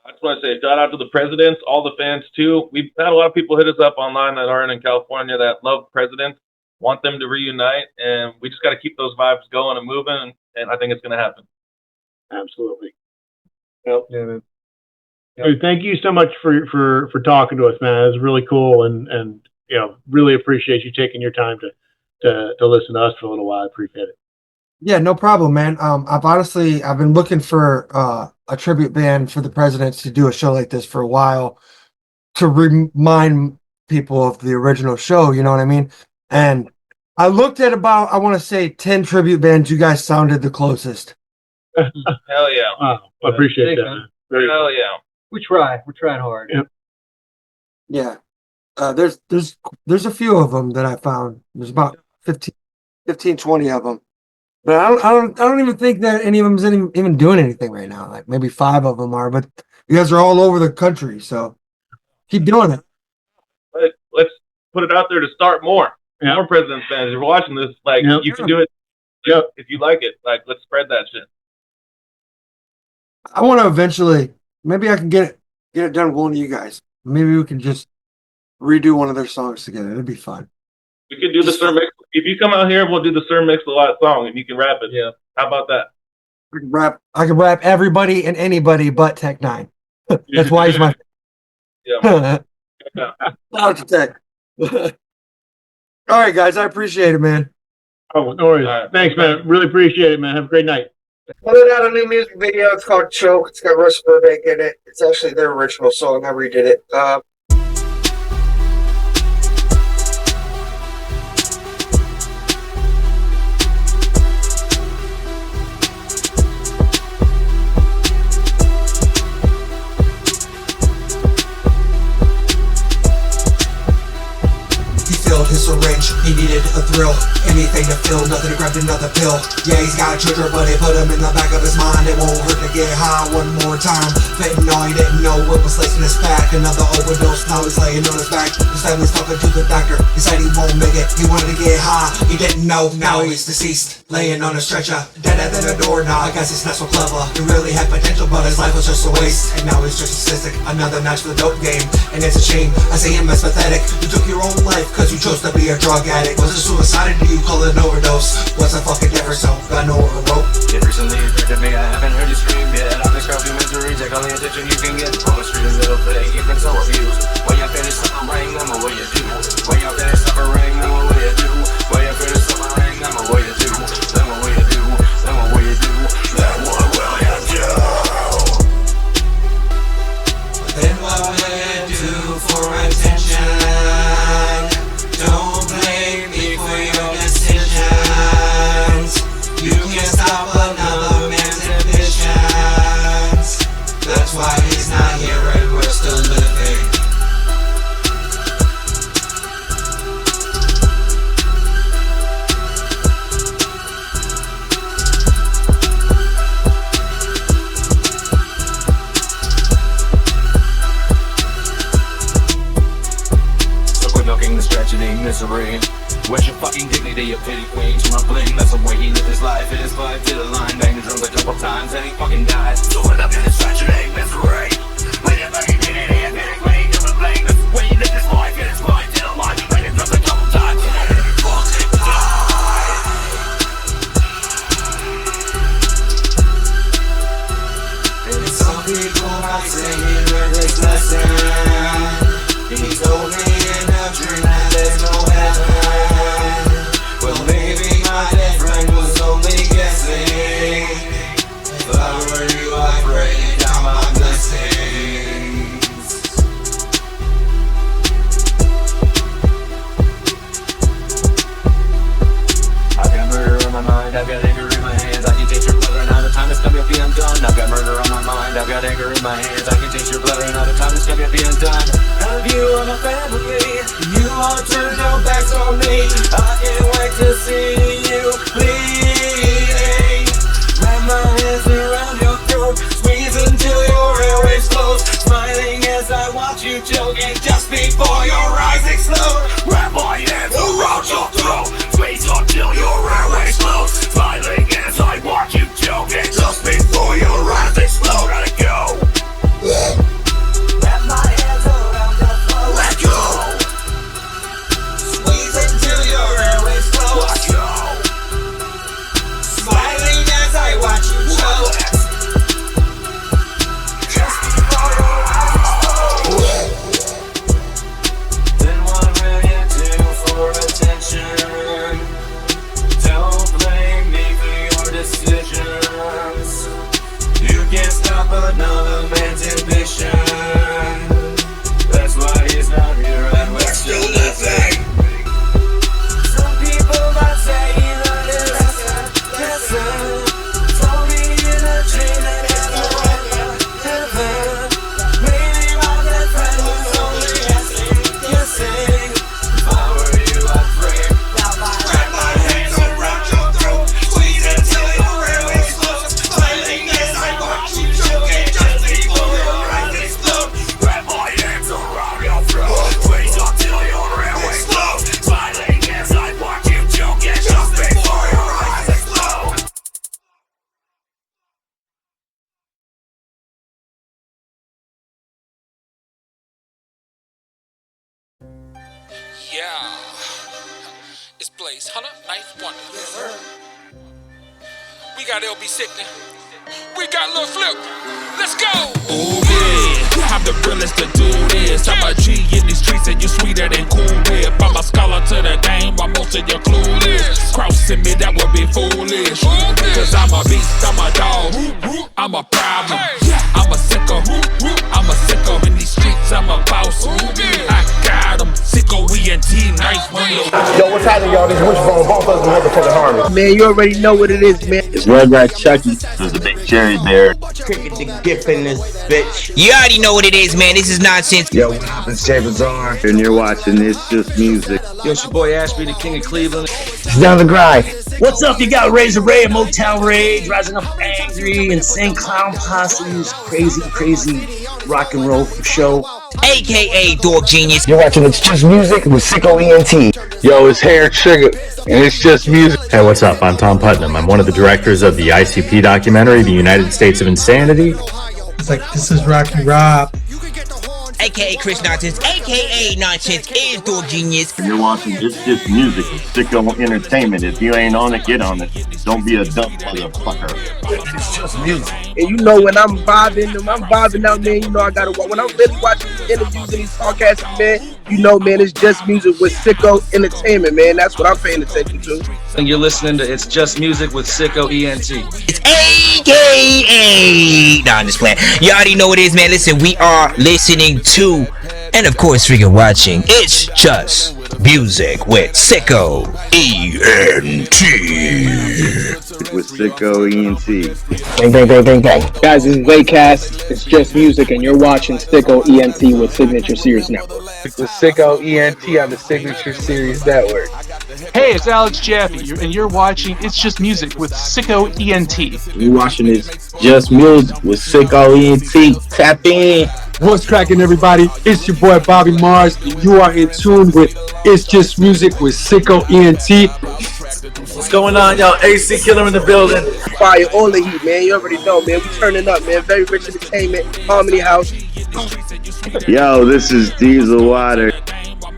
I just want to say shout out to the presidents, all the fans too. We've had a lot of people hit us up online that aren't in California that love presidents, want them to reunite, and we just got to keep those vibes going and moving, and I think it's going to happen. Absolutely. Yep. Yeah, man. Dude, thank you so much for talking to us, man. It was really cool, and really appreciate you taking your time to listen to us for a little while. I appreciate it. Yeah, no problem, man. I've been looking for a tribute band for the presidents to do a show like this for a while to remind people of the original show, you know what I mean? And I looked at about, I want to say 10 tribute bands. You guys sounded the closest. Hell yeah. I appreciate that, man. Hell yeah. We try. We're trying hard. Yep. Yeah. There's a few of them that I found. There's about 15, 20 of them. But I don't even think that any of them's even doing anything right now. Like maybe 5 of them are, but you guys are all over the country, so keep doing it. Let's put it out there to start more. Yeah. More President's fans. If you're watching this, like Yep. you can do it. Yep. If you like it, like let's spread that shit. I want to eventually. Maybe I can get it done with one of you guys. Maybe we can just redo one of their songs together. It'd be fun. We could do the Sir Mix. If you come out here, we'll do the Sir Mix-a-Lot song, and you can rap it. Yeah. How about that? I can rap everybody and anybody but Tech 9. That's why he's my. Yeah. Shout out to Tech. All right, guys. I appreciate it, man. Oh, no worries. Right. Thanks, man. Really appreciate it, man. Have a great night. Put out a new music video. It's called Choke. It's got Russ Burbank in it. It's actually their original song. I redid it. His syringe, he needed a thrill. Anything to fill, nothing to grab another pill. Yeah, he's got a trigger, but he put him in the back of his mind. It won't hurt to get high one more time. Fentanyl, he didn't know what was laced in his pack. Another overdose, now he's laying on his back. His family's talking to the doctor. He said he won't make it, he wanted to get high. He didn't know, now he's deceased. Laying on a stretcher, deader than a doorknob. I guess he's not so clever. He really had potential, but his life was just a waste. And now he's just a statistic, another notch for the dope game. And it's a shame, I see him as pathetic. You took your own life, cause you chose to be a drug addict. Was it suicide or do you call it an overdose? What's the fucking difference? So got no rope. It recently occurred to me, I haven't heard you scream yet. I've described your misery, take all the attention you can get. On the street, a little thing, you've been so abused. When you finish suffering, I'm what you do. When you finish suffering, I'm what you do. When you finish suffering, I'm what you do. Then what will you do? Then what will you do? Then what will you do? Then what will you do for attention? Don't blame me for your decisions. You can't stop another man's ambitions. That's why he's not here and we're still living. So quit milking this tragedy, misery. Where's your fucking dignity, your pity queen? To my bling, that's the way he lived his life. It is fight to the line, banged drunk a couple times, and he fucking died. So quit milking this tragedy, misery. With your fucking dignity, your pity queen, to my bling, that's the way he lived his life. It is fight to the line, banged drunk a couple times, and he fucking died. And some people might say he learned his lesson. He told me in a dream that there's no heaven. Well, maybe my dead friend was only guessing. If I were you, I'd pray down my blessings. I've got murder on my mind, I've got anger in my hands. I can taste your blood and now the time has come to be undone. I've got murder on my mind, I've got anger in my hands. I can taste your blood and now the time has come to be undone. None of you are my family. You all turned your backs on me. I can't wait to see you bleeding. Wrap my hands around your throat, squeeze until your airways close. Smiling as I watch you choking just before your eyes explode. Wrap my hands around your throat, squeeze until your airways close. Smiling as I watch you choking just before your eyes explode. Let it go. Wrap my hands around your throat. Let go. Squeeze until your airways close. Let go. Smiling It's Blaze Hunter, Knife Wonder. Yes, sir. We got LB Sickning. We got Lil Flip. Let's go. Ooh, yeah. I'm the realest to do this. I'm a G in these streets and you sweeter than Cool Whip. I'm a scholar to the game while most of you clueless. Crossing me, that would be foolish. Cause I'm a beast, I'm a dog. I'm a problem. I'm a sicko. I'm a sicko in these streets. I'm a boss. I got him. SicKKo ENT, Knife Wonder. Yo, what's happening, y'all? This is Wishbone. Both of us motherfucking harmony. Man, you already know what it is, man. It's Rugrat Chucky. There's a big cherry bear. Cricket the gift in this bitch. You already know what it is, man. This is nonsense. Yo, what up? It's Jay Bazaar. And you're watching It's Just Music. Yo, it's your boy Ashby, the king of Cleveland. It's down the grind. What's up? You got Razor Ray and Motown Rage, Rising Up Angry, Insane Clown Posse's crazy rock and roll show. AKA Dog Genius. You're watching It's Just Music with SicKKo ENT. Yo, it's Hair Trigger, and it's just music. Hey, what's up? I'm Tom Putnam. I'm one of the directors of the ICP documentary, The United States of Insanity. It's like, this is Rocky Rob. AKA Chris Nonsense, AKA Nonsense is Dog Genius. You're watching It's Just Music with SicKKo Entertainment. If you ain't on it, get on it. Don't be a dumb motherfucker. It's just music. And you know when I'm vibing out, man, you know I gotta watch. When I'm really watching these interviews and these podcasts, man, you know, man, it's just music with SicKKo Entertainment, man. That's what I'm paying attention to. And you're listening to It's Just Music with SicKKo ENT. It's AKA. Nah, I'm just playing. You already know what it is, man. Listen, we are listening to, and of course, freaking watching, It's Just Music with SicKKo ENT. With SicKKo ENT. Bang. Guys, this is Laycast. It's Just Music, and you're watching SicKKo ENT with Signature Series Network. With SicKKo ENT on the Signature Series Network. Hey, it's Alex Jaffe, and you're watching It's Just Music with SicKKo ENT. You're watching It's Just Music with SicKKo ENT. Tap in. What's cracking, everybody? It's your boy Bobby Mars, and you are in tune with It's Just Music with SicKKo ENT. What's going on, y'all? AC Killer in the building. Fire all the heat, man. You already know, man. We turning up, man. Very Rich Entertainment, Harmony House. Yo, this is Diesel Water.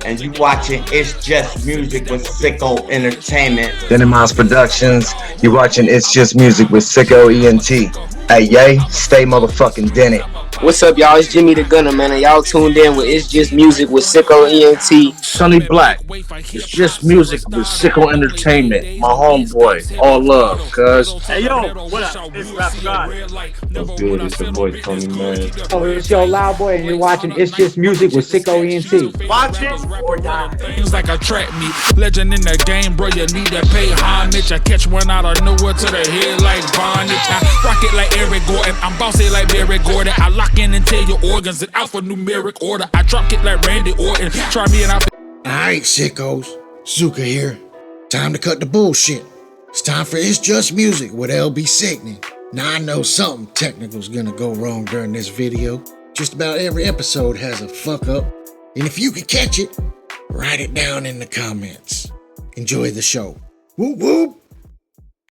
And you watching It's Just Music with SicKKo Entertainment. Denimals Productions. You watching It's Just Music with SicKKo ENT. Hey, yay, stay motherfucking Dennett. What's up, y'all? It's Jimmy the Gunner, man, and y'all tuned in with It's Just Music with SicKKo ENT. Sonny Black. It's Just Music with SicKKo Entertainment. My homeboy. All love, cuz. Hey, yo, what up? It's Rap God. What's good? It's the boy Tony Man. Oh, it's your loud boy, and you're watching It's Just Music with SicKKo ENT. Watch it or die. It's like a track meet. Legend in the game, bro. You need to pay homage. I catch one out of nowhere to the head like bondage. I rock it like Eric Gordon. I'm bossy like Barry Gordon. I lock in and tell your organs in alphanumeric order. I drop it like Randy Orton. Try me and I. Alright, sickos. Zuka here. Time to cut the bullshit. It's time for It's Just Music with LB Sickning. Now I know something technical's gonna go wrong during this video. Just about every episode has a fuck up. And if you can catch it, write it down in the comments. Enjoy the show. Whoop whoop.